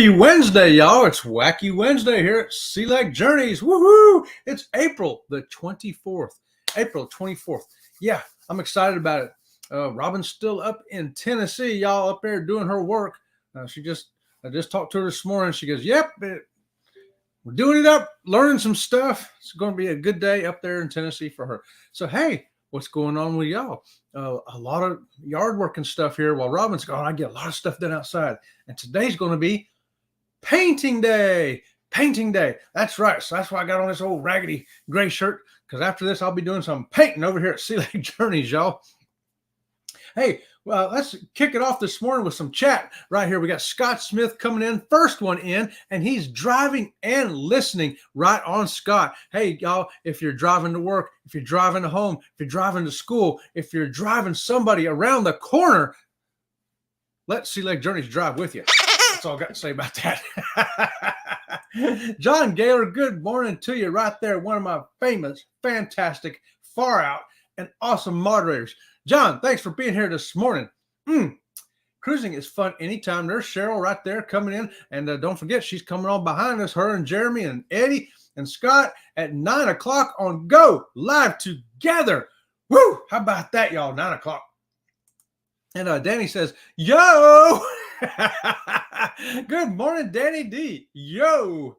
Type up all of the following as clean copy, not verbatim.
Happy Wednesday, y'all. It's Wacky Wednesday here at Sea Lake Journeys. Woohoo! It's April the 24th. April 24th. Yeah, I'm excited about it. Robin's still up in Tennessee, y'all, up there doing her work. I just talked to her this morning. She goes, yep, we're doing it up, learning some stuff. It's going to be a good day up there in Tennessee for her. So, hey, what's going on with y'all? A lot of yard work and stuff here while Robin's gone. I get a lot of stuff done outside. And today's going to be painting day. Painting day. That's right. So that's why I got on this old raggedy gray shirt, because after this, I'll be doing some painting over here at Sea Lake Journeys, y'all. Hey, well, let's kick it off this morning with some chat right here. We got Scott Smith coming in, first one in, and he's driving and listening right on Scott. Hey, y'all, if you're driving to work, if you're driving to home, if you're driving to school, if you're driving somebody around the corner, let Sea Lake Journeys drive with you. That's all I got to say about that. John Gaylor, good morning to you right there. One of my famous, fantastic, far out, and awesome moderators. John, thanks for being here this morning. Cruising is fun anytime. There's Cheryl right there coming in. And don't forget, she's coming on behind us, her and Jeremy and Eddie and Scott at 9 o'clock on Go Live Together. Woo! How about that, y'all? 9 o'clock. And Danny says, yo! Good morning, Danny D. Yo!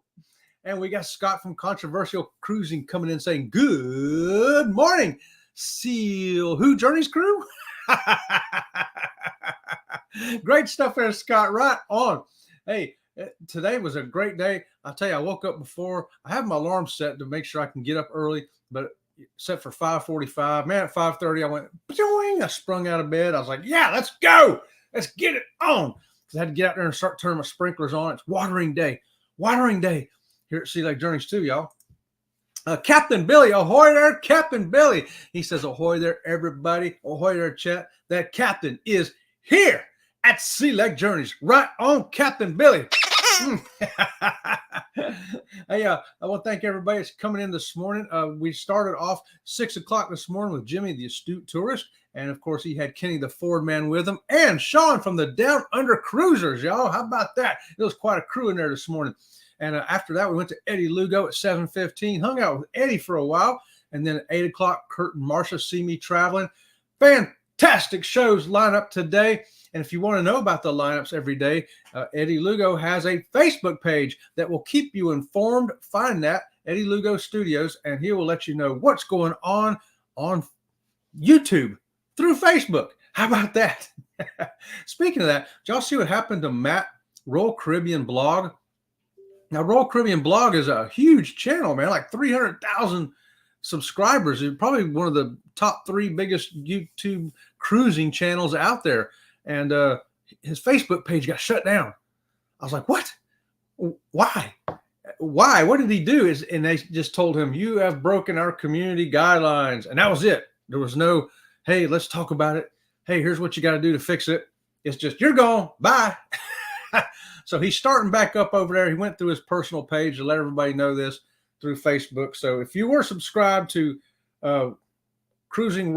And we got Scott from Controversial Cruising coming in saying, good morning, Seal Who Journeys crew. Great stuff there, Scott. Right on. Hey, today was a great day. I'll tell you, I woke up before. I have my alarm set to make sure I can get up early, but set for 5:45. Man, at 5:30, I went, boing, I sprung out of bed. I was like, yeah, let's go. Let's get it on. Because I had to get out there and start turning my sprinklers on. It's watering day. Watering day here at Sea Lake Journeys too, y'all. Captain Billy, ahoy there, Captain Billy. He says, ahoy there, everybody. Ahoy there, Chet. That captain is here at Sea Lake Journeys. Right on, Captain Billy. Hey, I want to thank everybody that's coming in this morning. We started off 6 o'clock this morning with Jimmy, the astute tourist. And, of course, he had Kenny, the Ford man, with him. And Sean from the Down Under Cruisers, y'all. How about that? It was quite a crew in there this morning. And after that, we went to Eddie Lugo at 7:15, hung out with Eddie for a while. And then at 8 o'clock, Kurt and Marcia see me traveling. Fantastic shows line up today. And if you want to know about the lineups every day, Eddie Lugo has a Facebook page that will keep you informed. Find that, Eddie Lugo Studios, and he will let you know what's going on YouTube through Facebook. How about that? Speaking of that, did y'all see what happened to Matt, Royal Caribbean Blog? Now, Royal Caribbean Blog is a huge channel, man, like 300,000 subscribers. It's probably one of the top 3 biggest YouTube cruising channels out there. And his Facebook page got shut down. I was like, what? Why? What did he do? And they just told him, you have broken our community guidelines. And that was it. There was no, hey, let's talk about it. Hey, here's what you got to do to fix it. It's just, you're gone. Bye. So he's starting back up over there. He went through his personal page to let everybody know this through Facebook. So if you were subscribed to Royal Caribbean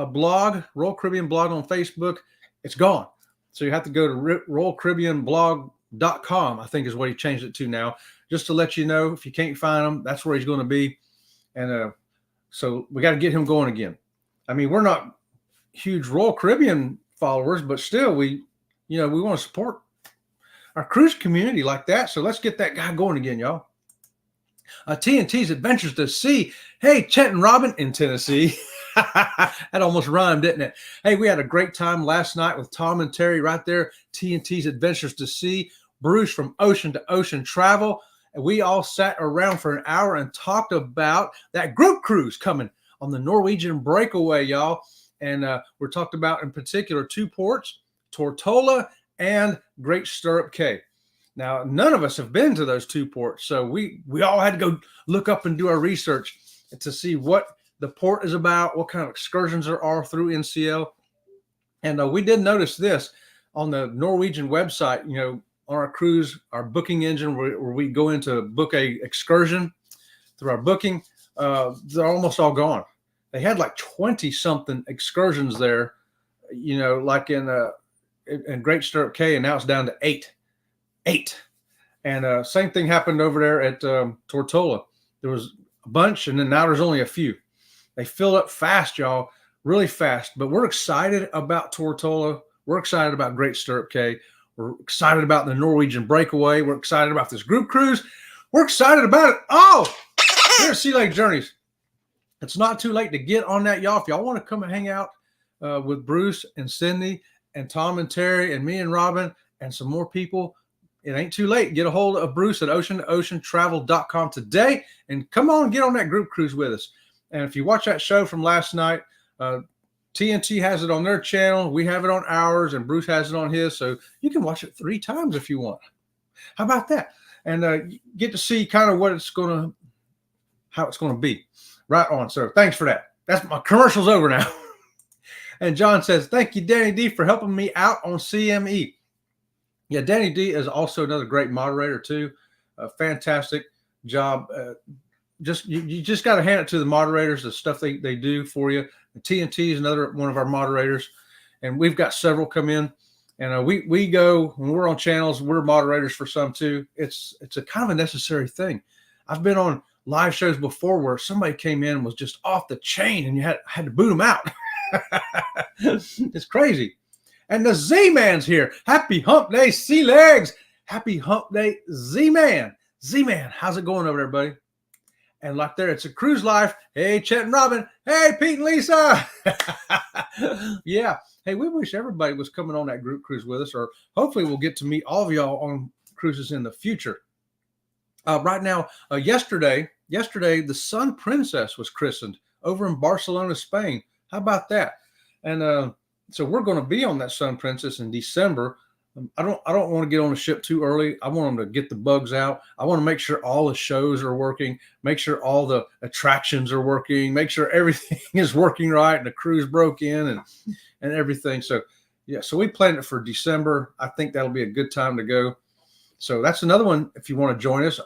blog, Royal Caribbean blog on Facebook, it's gone. So you have to go to royalcaribbeanblog.com, I think is what he changed it to now, just to let you know if you can't find him, that's where he's going to be. And so we got to get him going again. I mean, we're not huge Royal Caribbean followers, but still we want to support our cruise community like that. So let's get that guy going again, y'all. TNT's Adventures to Sea. Hey, Chet and Robin in Tennessee. That almost rhymed, didn't it? Hey, we had a great time last night with Tom and Terry right there. TNT's Adventures to Sea. Bruce from Ocean to Ocean Travel. And we all sat around for an hour and talked about that group cruise coming on the Norwegian Breakaway, y'all. And we're talked about in particular 2 ports, Tortola and Great Stirrup Cay. Now, none of us have been to those 2 ports, so we all had to go look up and do our research to see what the port is about, what kind of excursions there are through NCL. And we did notice this on the Norwegian website, on our cruise, our booking engine, where we go in to book a excursion through our booking, they're almost all gone. They had like 20-something excursions there, like in and Great Stirrup Cay, and now it's down to 8. And same thing happened over there at Tortola. There was a bunch, and then now there's only a few. They fill up fast, y'all, really fast. But we're excited about Tortola. We're excited about Great Stirrup Cay. We're excited about the Norwegian Breakaway. We're excited about this group cruise. We're excited about it. Oh, here's Sea Lake Journeys. It's not too late to get on that, y'all. If y'all want to come and hang out with Bruce and Cindy and Tom and Terry and me and Robin and some more people, it ain't too late. Get a hold of Bruce at ocean-to-ocean-travel.com today and come on and get on that group cruise with us. And if you watch that show from last night, TNT has it on their channel. We have it on ours, and Bruce has it on his. So you can watch it 3 times if you want. How about that? And get to see kind of how it's going to be. Right on, sir. Thanks for that. That's my commercial's over now. And John says, thank you, Danny D, for helping me out on CME. Yeah, Danny D is also another great moderator too. A fantastic job. You just got to hand it to the moderators, the stuff they do for you. The TNT is another one of our moderators, and we've got several come in. And we go when we're on channels. We're moderators for some too. It's a kind of a necessary thing. I've been on live shows before where somebody came in and was just off the chain, and you had to boot them out. It's crazy. And the Z-Man's here. Happy Hump Day, Sea Legs. Happy Hump Day, Z-Man. Z-Man, how's it going over there, buddy? And like there, it's a cruise life. Hey, Chet and Robin. Hey, Pete and Lisa. Yeah. Hey, we wish everybody was coming on that group cruise with us, or hopefully we'll get to meet all of y'all on cruises in the future. Right now, yesterday, the Sun Princess was christened over in Barcelona, Spain. How about that? And so we're going to be on that Sun Princess in December. I don't want to get on the ship too early. I want them to get the bugs out. I want to make sure all the shows are working, make sure all the attractions are working, make sure everything is working right, and the cruise broke in and everything. So yeah, so we planned it for December. I think that'll be a good time to go. So that's another one if you want to join us.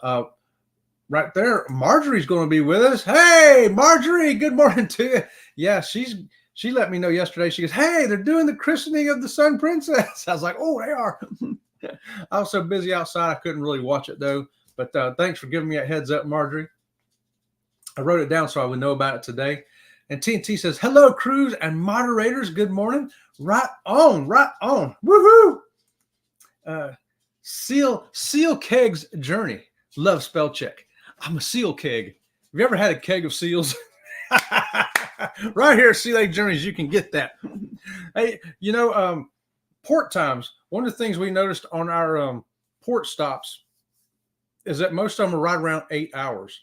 Right there, Marjorie's going to be with us. Hey, Marjorie, good morning to you. Yeah, she let me know yesterday. She goes, hey, they're doing the christening of the Sun Princess. I was like, oh, they are. I was so busy outside, I couldn't really watch it, though. But thanks for giving me a heads up, Marjorie. I wrote it down so I would know about it today. And TNT says, hello, crews and moderators. Good morning. Right on, right on. Woohoo. Seal Keg's Journey. Love spell check. I'm a seal keg. Have you ever had a keg of seals? Right here, Sea Lake Journeys, you can get that. Hey, port times. One of the things we noticed on our port stops is that most of them are right around 8 hours.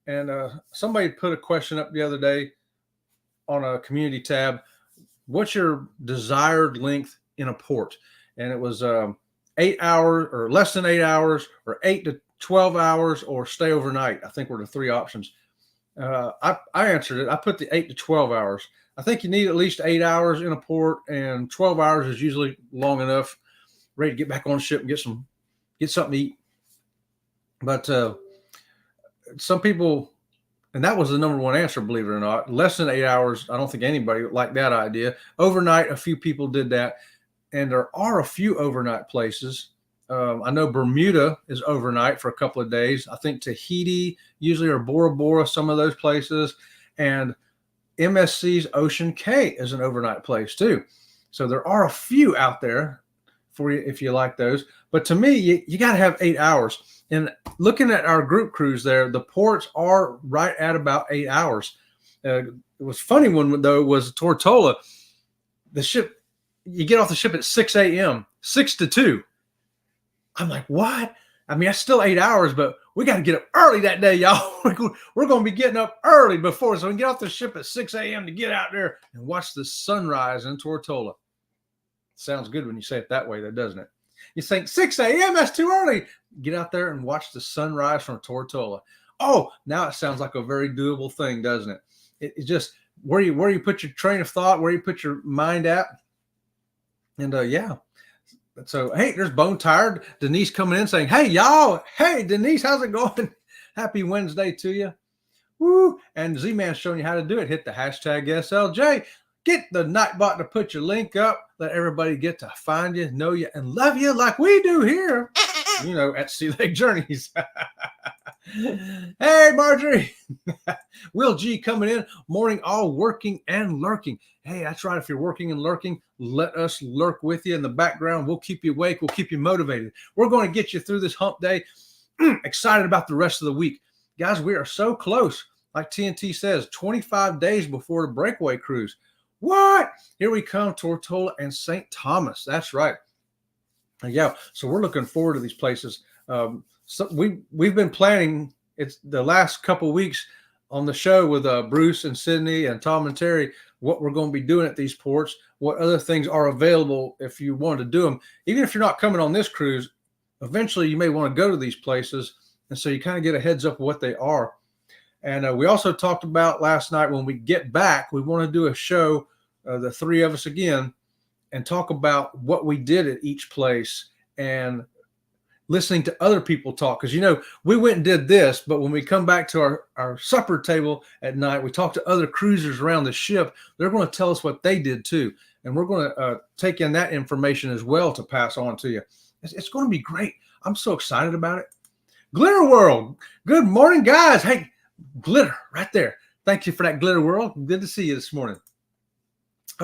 And somebody put a question up the other day on a community tab. What's your desired length in a port? And it was 8 hours or less than 8 hours, or 8 to 12 hours, or stay overnight. I think were the 3 options. I answered it. I put the 8 to 12 hours. I think you need at least 8 hours in a port, and 12 hours is usually long enough, ready to get back on the ship and get something to eat. But some people, and that was the number one answer, believe it or not, less than 8 hours. I don't think anybody liked that idea. Overnight, a few people did that, and there are a few overnight places. I know Bermuda is overnight for a couple of days. I think Tahiti usually, or Bora Bora, some of those places. And MSC's Ocean Cay is an overnight place too. So there are a few out there for you if you like those. But to me, you got to have 8 hours. And looking at our group cruise there, the ports are right at about 8 hours. It was funny one, though, was Tortola. The ship, you get off the ship at 6 a.m., 6 to 2. I'm like, what? I mean, that's still 8 hours, but we got to get up early that day, y'all. We're going to be getting up early before, so we can get off the ship at 6 a.m. to get out there and watch the sunrise in Tortola. Sounds good when you say it that way, though, doesn't it? You think 6 a.m., that's too early. Get out there and watch the sunrise from Tortola. Oh, now it sounds like a very doable thing, doesn't it? It's just where you put your train of thought, where you put your mind at. And yeah. So, hey, there's Bone Tired. Denise coming in saying, hey, y'all. Hey, Denise, how's it going? Happy Wednesday to you. Woo. And Z-Man's showing you how to do it. Hit the hashtag SLJ. Get the Nightbot to put your link up. Let everybody get to find you, know you, and love you like we do here, at Sea Lake Journeys. Hey, Marjorie. Will G coming in. Morning, all working and lurking. Hey, that's right. If you're working and lurking, let us lurk with you in the background. We'll keep you awake. We'll keep you motivated. We're going to get you through this hump day. Excited about the rest of the week. Guys, we are so close. Like TNT says, 25 days before the breakaway cruise. What? Here we come, Tortola and St. Thomas. That's right. Yeah, so we're looking forward to these places. So we've been planning. It's the last couple of weeks on the show with Bruce and Sydney and Tom and Terry, what we're going to be doing at these ports, what other things are available if you want to do them. Even if you're not coming on this cruise, eventually you may want to go to these places. And so you kind of get a heads up of what they are. And we also talked about last night, when we get back, we want to do a show, the three of us again, and talk about what we did at each place and listening to other people talk. Because, we went and did this, but when we come back to our supper table at night, we talk to other cruisers around the ship. They're going to tell us what they did too. And we're going to take in that information as well to pass on to you. It's going to be great. I'm so excited about it. Glitter World. Good morning, guys. Hey, Glitter right there. Thank you for that, Glitter World. Good to see you this morning.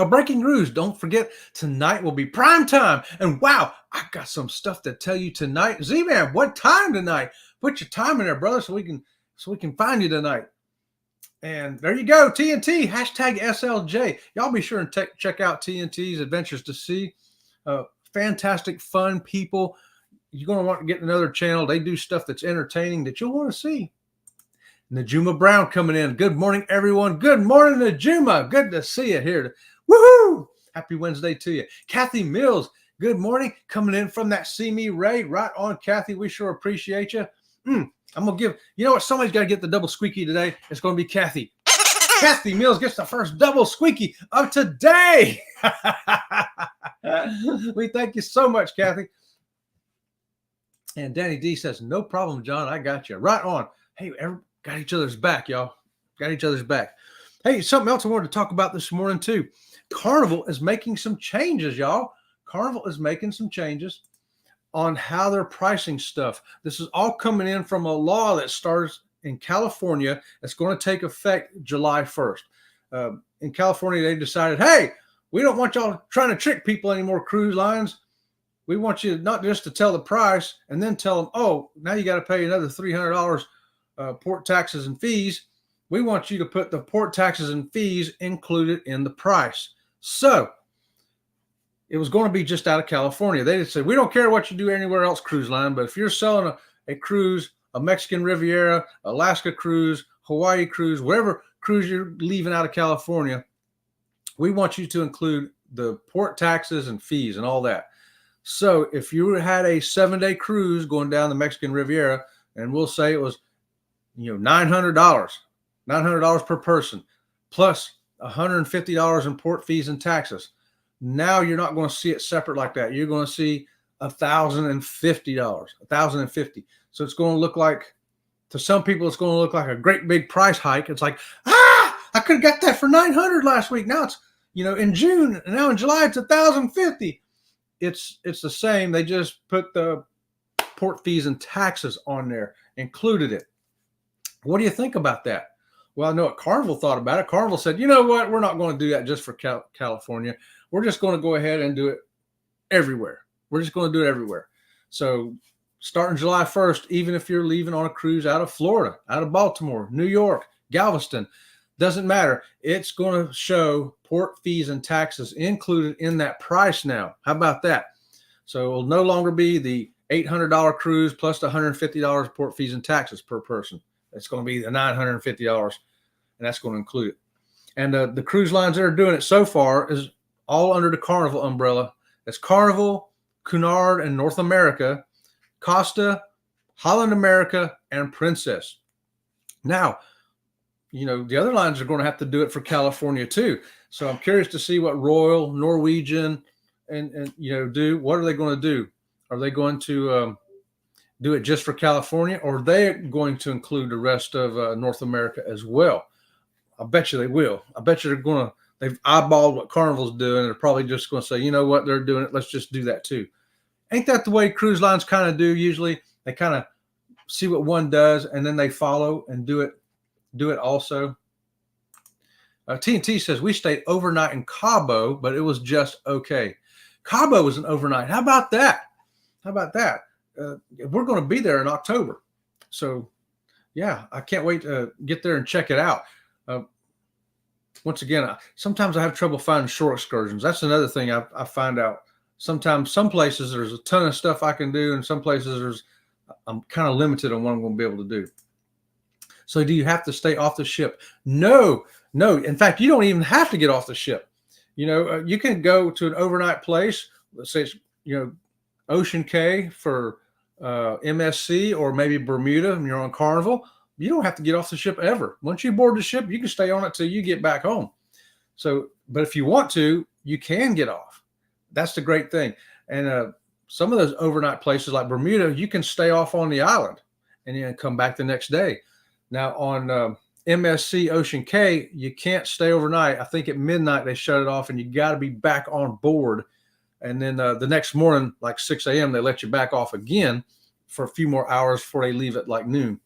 Breaking news. Don't forget, tonight will be prime time. And wow, I got some stuff to tell you tonight. Z-Man, what time tonight? Put your time in there, brother, so we can find you tonight. And there you go, TNT, hashtag SLJ. Y'all be sure and check out TNT's Adventures to Sea. Fantastic, fun people. You're going to want to get another channel. They do stuff that's entertaining that you'll want to see. Najuma Brown coming in. Good morning, everyone. Good morning, Najuma. Good to see you here. Woohoo! Happy Wednesday to you. Kathy Mills, good morning. Coming in from that See Me raid. Right on, Kathy. We sure appreciate you. I'm going to give, somebody's got to get the double squeaky today. It's going to be Kathy. Kathy Mills gets the first double squeaky of today. We thank you so much, Kathy. And Danny D says, no problem, John. I got you. Right on. Hey, got each other's back, y'all. Got each other's back. Hey, something else I wanted to talk about this morning, too. Carnival is making some changes, y'all. Carnival is making some changes on how they're pricing stuff. This is all coming in from a law that starts in California. It's going to take effect July 1st. In California, they decided, hey, we don't want y'all trying to trick people anymore, cruise lines. We want you not just to tell the price and then tell them, oh, now you got to pay another $300 port taxes and fees. We want you to put the port taxes and fees included in the price. So it was going to be just out of California. They just said, we don't care what you do anywhere else, cruise line, but if you're selling a cruise, a Mexican Riviera, Alaska cruise, Hawaii cruise, whatever cruise you're leaving out of California, we want you to include the port taxes and fees and all that. So if you had a 7-day cruise going down the Mexican Riviera, and we'll say it was, $900 per person, plus $150 in port fees and taxes. Now you're not going to see it separate like that. You're going to see $1,050. So it's going to look like, to some people, it's going to look like a great big price hike. It's like, I could have got that for $900 last week. Now it's, in June, and now in July it's $1,050. It's the same. They just put the port fees and taxes on there, included it. What do you think about that? Well, I know what Carnival thought about it. Carnival said, you know what? We're not going to do that just for California. We're just going to go ahead and do it everywhere. We're just going to do it everywhere. So starting July 1st, even if you're leaving on a cruise out of Florida, out of Baltimore, New York, Galveston, doesn't matter. It's going to show port fees and taxes included in that price now. How about that? So it will no longer be the $800 cruise plus the $150 port fees and taxes per person. It's going to be the $950, and that's going to include it. And the cruise lines that are doing it so far is all under the Carnival umbrella. It's Carnival, Cunard, and North America, Costa, Holland America, and Princess. Now, the other lines are going to have to do it for California too. So I'm curious to see what Royal, Norwegian, and do. What are they going to do? Are they going to do it just for California, or are they going to include the rest of North America as well? I bet you they will. I bet you they've eyeballed what Carnival's doing. They're probably just going to say, you know what, they're doing it. Let's just do that too. Ain't that the way cruise lines kind of do usually? They kind of see what one does and then they follow and do it also. TNT says we stayed overnight in Cabo, but it was just okay. Cabo was an overnight. How about that? We're going to be there in October. So, yeah, I can't wait to get there and check it out. Once again, sometimes I have trouble finding shore excursions. That's another thing I find out. Sometimes some places there's a ton of stuff I can do, and some places I'm kind of limited on what I'm going to be able to do. So do you have to stay off the ship? No. In fact, you don't even have to get off the ship. You can go to an overnight place. Let's say it's, Ocean Cay for MSC or maybe Bermuda and you're on Carnival. You don't have to get off the ship ever. Once you board the ship, you can stay on it till you get back home. So, but if you want to, you can get off. That's the great thing. And some of those overnight places like Bermuda, you can stay off on the island and then come back the next day. Now on MSC Ocean Cay, you can't stay overnight. I think at midnight they shut it off and you got to be back on board. And then the next morning, like 6 a.m., they let you back off again for a few more hours before they leave at like noon.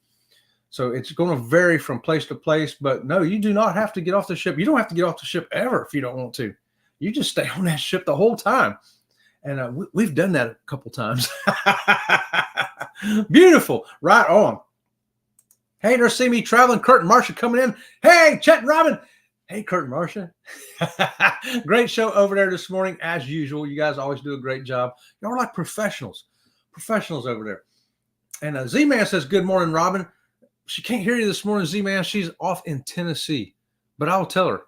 So it's going to vary from place to place. But no, you do not have to get off the ship. You don't have to get off the ship ever if you don't want to. You just stay on that ship the whole time. And we've done that a couple times. Beautiful. Right on. Hey, there's See Me Traveling. Kurt and Marcia coming in. Hey, Chet and Robin. Hey, Kurt and Marcia. Great show over there this morning, as usual. You guys always do a great job. Y'all are like professionals over there. And Z-Man says, good morning, Robin. She can't hear you this morning, Z-Man. She's off in Tennessee. But I'll tell her.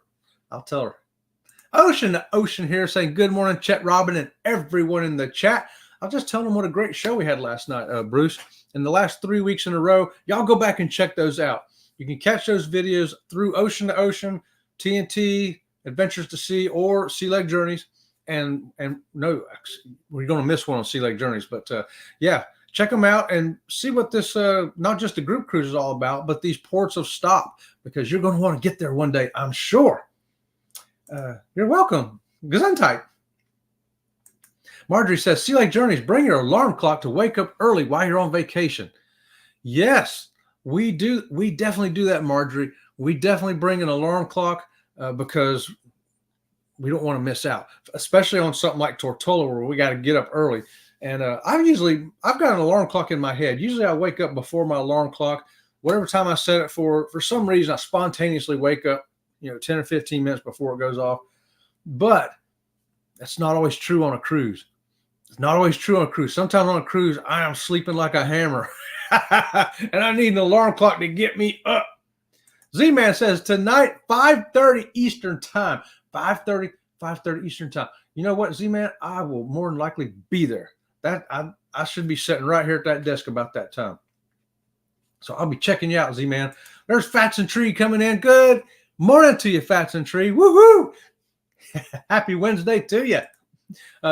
Ocean here saying, good morning, Chet, Robin, and everyone in the chat. I'll just tell them what a great show we had last night, Bruce. In the last 3 weeks in a row, y'all go back and check those out. You can catch those videos through Ocean to Ocean, TNT, Adventures to Sea, or Sea Leg Journeys. And no, we're going to miss one on Sea Leg Journeys. But yeah, check them out and see what this, not just the group cruise is all about, but these ports of stop, because you're going to want to get there one day, I'm sure. You're welcome. Gesundheit. Marjorie says, Sea Leg Journeys, bring your alarm clock to wake up early while you're on vacation. Yes, we do. We definitely do that, Marjorie. We definitely bring an alarm clock because we don't want to miss out, especially on something like Tortola where we got to get up early. And I've got an alarm clock in my head. Usually I wake up before my alarm clock. Whatever time I set it for some reason, I spontaneously wake up, 10 or 15 minutes before it goes off. But that's not always true on a cruise. It's not always true on a cruise. Sometimes on a cruise, I am sleeping like a hammer. And I need an alarm clock to get me up. Z-Man says, tonight, 5:30 Eastern time. 5:30 Eastern time. You know what, Z-Man? I will more than likely be there. I should be sitting right here at that desk about that time. So I'll be checking you out, Z-Man. There's Fats and Tree coming in. Good morning to you, Fats and Tree. Woohoo! Happy Wednesday to you.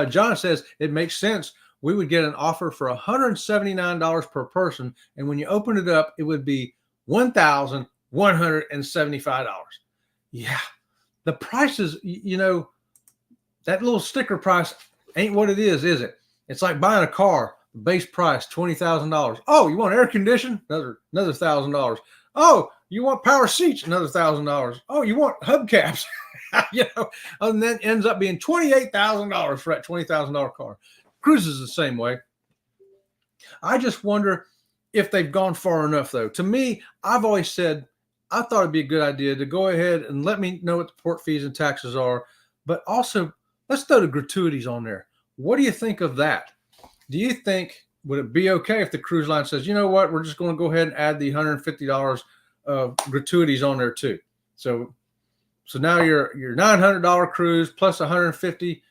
John says, it makes sense. We would get an offer for $179 per person. And when you open it up, it would be $1,175. Yeah. The prices, that little sticker price ain't what it is it? It's like buying a car. The base price, $20,000. Oh, you want air conditioning? Another $1,000. Oh, you want power seats? Another $1,000. Oh, you want hubcaps? And then ends up being $28,000 for that $20,000 car. Cruises the same way. I just wonder if they've gone far enough, though. To me, I've always said I thought it'd be a good idea to go ahead and let me know what the port fees and taxes are, but also let's throw the gratuities on there. What do you think of that? Do you think, would it be okay if the cruise line says, you know what, we're just going to go ahead and add the $150 of gratuities on there too? So now your $900 cruise plus $150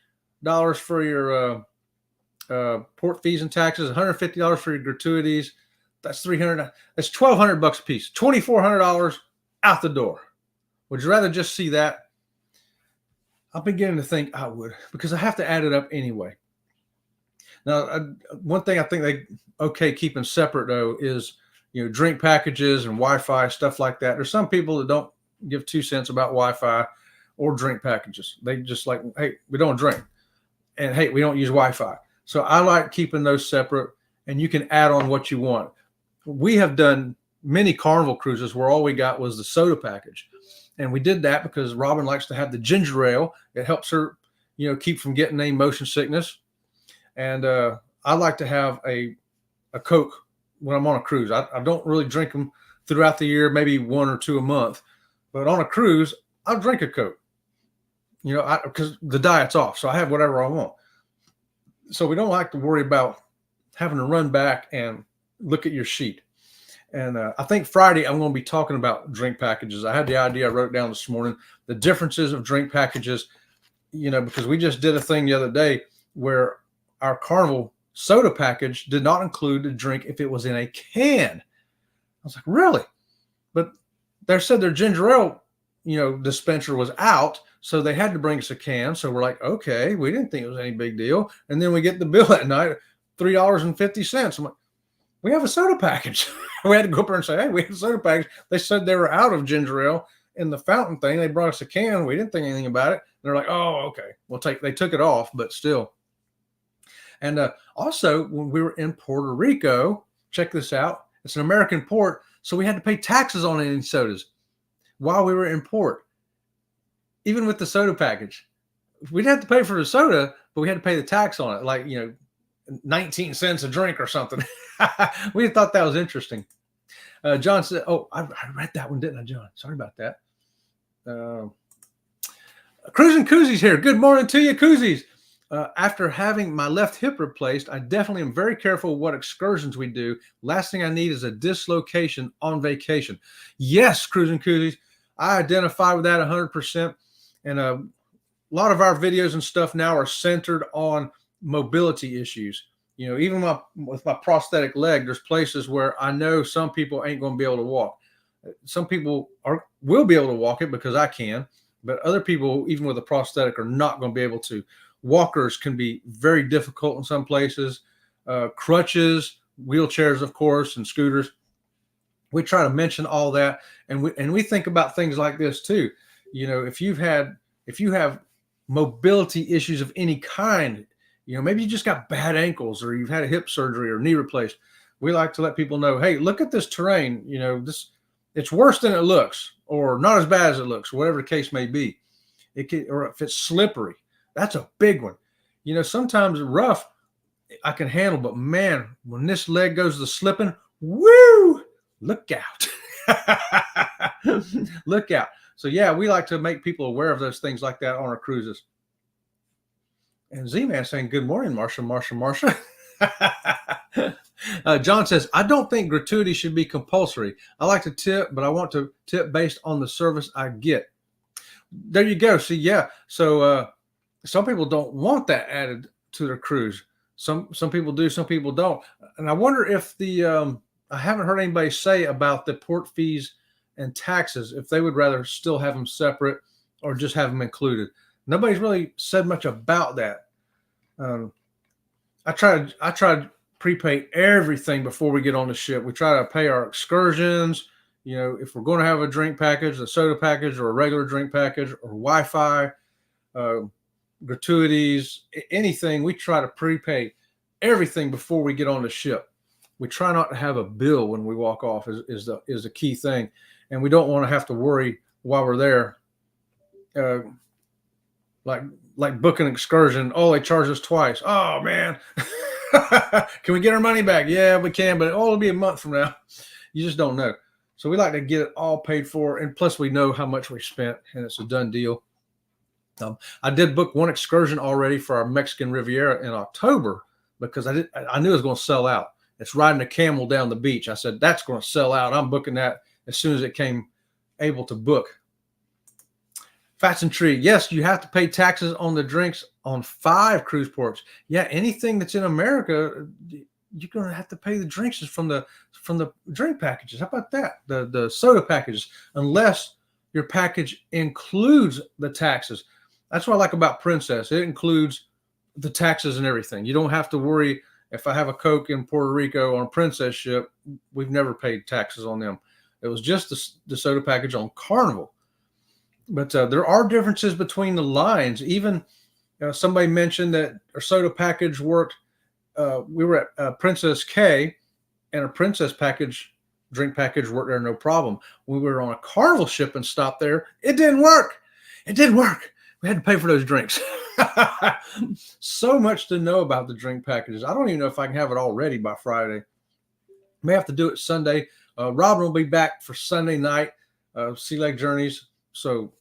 for your port fees and taxes, $150 for your gratuities. That's $300. That's $1,200 a piece. $2,400 out the door. Would you rather just see that? I'm beginning to think I would, because I have to add it up anyway. Now, one thing I think they keeping separate though is drink packages and Wi-Fi, stuff like that. There's some people that don't give 2 cents about Wi-Fi or drink packages. They just like, hey, we don't drink, and hey, we don't use Wi-Fi. So I like keeping those separate, and you can add on what you want. We have done many Carnival cruises where all we got was the soda package, and we did that because Robin likes to have the ginger ale. It helps her, keep from getting any motion sickness. And I like to have a Coke when I'm on a cruise. I don't really drink them throughout the year, maybe 1 or 2 a month, but on a cruise, I'll drink a Coke, because the diet's off. So I have whatever I want. So we don't like to worry about having to run back and look at your sheet. And I think Friday, I'm going to be talking about drink packages. I had the idea I wrote down this morning, the differences of drink packages, because we just did a thing the other day where our Carnival soda package did not include a drink if it was in a can. I was like, really? But they said their ginger ale, dispenser was out. So they had to bring us a can. So we're like, okay, we didn't think it was any big deal. And then we get the bill that night, $3.50. I'm like, we have a soda package. We had to go up there and say, hey, we have a soda package. They said they were out of ginger ale in the fountain thing. They brought us a can. We didn't think anything about it. And they're like, oh, okay. They took it off, but still. And also, when we were in Puerto Rico, check this out. It's an American port. So we had to pay taxes on any sodas while we were in port. Even with the soda package, we'd have to pay for the soda, but we had to pay the tax on it, like, 19 cents a drink or something. We thought that was interesting. John said, oh, I read that one, didn't I, John? Sorry about that. Cruising Koozies here. Good morning to you, Koozies. After having my left hip replaced, I definitely am very careful what excursions we do. Last thing I need is a dislocation on vacation. Yes, Cruising Koozies. I identify with that 100%. And a lot of our videos and stuff now are centered on mobility issues. Even with my prosthetic leg, there's places where I know some people ain't going to be able to walk. Some people will be able to walk it because I can, but other people, even with a prosthetic, are not going to be able to. Walkers can be very difficult in some places. Crutches, wheelchairs, of course, and scooters. We try to mention all that, and we think about things like this too. If you have mobility issues of any kind, maybe you just got bad ankles or you've had a hip surgery or knee replaced. We like to let people know, hey, look at this terrain. It's worse than it looks, or not as bad as it looks, whatever the case may be. Or if it's slippery, that's a big one. Sometimes rough I can handle, but man, when this leg goes to slipping, woo, look out. Look out. So yeah, we like to make people aware of those things like that on our cruises. And Z-Man saying, good morning, Marsha. John says, I don't think gratuity should be compulsory. I like to tip, but I want to tip based on the service I get. There you go. See, yeah. So some people don't want that added to their cruise. Some people do, some people don't. And I wonder if I haven't heard anybody say about the port fees and taxes, if they would rather still have them separate or just have them included. Nobody's really said much about that. I try to prepay everything before we get on the ship. We try to pay our excursions. If we're going to have a drink package, a soda package, or a regular drink package, or Wi-Fi, gratuities, anything, we try to prepay everything before we get on the ship. We try not to have a bill when we walk off is the key thing. And we don't want to have to worry while we're there. Like book an excursion. Oh, they charge us twice. Oh man. Can we get our money back? Yeah, we can, but it'll be a month from now. You just don't know. So we like to get it all paid for. And plus we know how much we spent and it's a done deal. I did book one excursion already for our Mexican Riviera in October because I knew it was going to sell out. It's riding a camel down the beach. I said, that's going to sell out. I'm booking that as soon as it came able to book. Fats and Tree. Yes, you have to pay taxes on the drinks on 5 cruise ports. Yeah, anything that's in America, you're going to have to pay the drinks from the drink packages. How about that? The soda packages, unless your package includes the taxes. That's what I like about Princess. It includes the taxes and everything. You don't have to worry. If I have a Coke in Puerto Rico on a Princess ship, we've never paid taxes on them. It was just the soda package on Carnival. But there are differences between the lines. Even somebody mentioned that our soda package worked. We were at Princess K, and a Princess drink package worked there no problem. We were on a Carnival ship and stopped there. It didn't work. It didn't work. We had to pay for those drinks. So much to know about the drink packages. I don't even know if I can have it all ready by Friday. May have to do it Sunday. Robin will be back for Sunday night, Sea Lake Journeys. So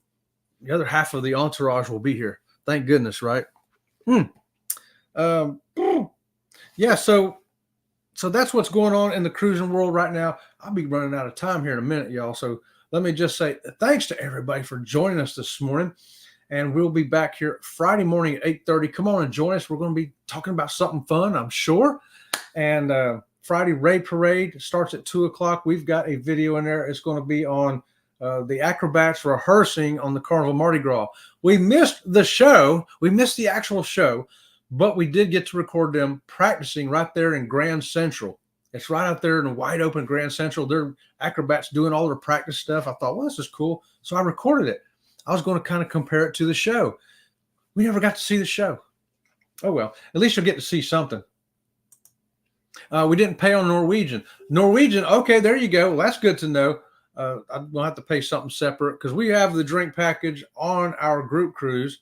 the other half of the entourage will be here. Thank goodness, right? Yeah, so that's what's going on in the cruising world right now. I'll be running out of time here in a minute, y'all. So let me just say thanks to everybody for joining us this morning. And we'll be back here Friday morning at 8:30. Come on and join us. We're going to be talking about something fun, I'm sure. And Friday Raid Parade starts at 2 o'clock. We've got a video in there. It's going to be on the acrobats rehearsing on the Carnival Mardi Gras. We missed the show. We missed the actual show, but we did get to record them practicing right there in Grand Central. It's right out there in the wide open Grand Central. They're acrobats doing all their practice stuff. I thought, well, this is cool. So I recorded it. I was going to kind of compare it to the show. We never got to see the show. Oh, well, at least you'll get to see something. We didn't pay on Norwegian. Norwegian, okay, there you go. Well, that's good to know. I'm going to have to pay something separate because we have the drink package on our group cruise.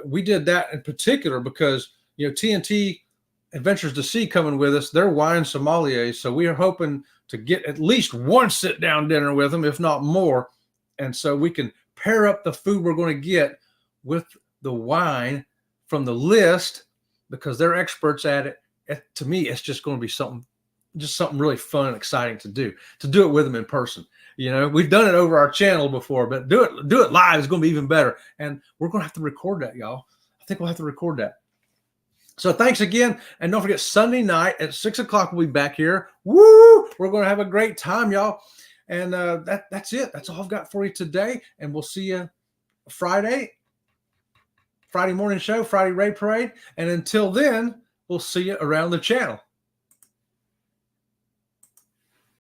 We did that in particular because, TNT Adventures to Sea coming with us. They're wine sommeliers. So we are hoping to get at least one sit-down dinner with them, if not more. And so we can pair up the food we're going to get with the wine from the list because they're experts at it. To me, it's just going to be something really fun and exciting to do it with them in person. We've done it over our channel before, but do it live is going to be even better. And we're going to have to record that, y'all. I think we'll have to record that. So thanks again. And don't forget, Sunday night at 6 o'clock, we'll be back here. Woo! We're going to have a great time, y'all. And that's it. That's all I've got for you today. And we'll see you Friday morning show, Friday Raid Parade. And until then, we'll see you around the channel.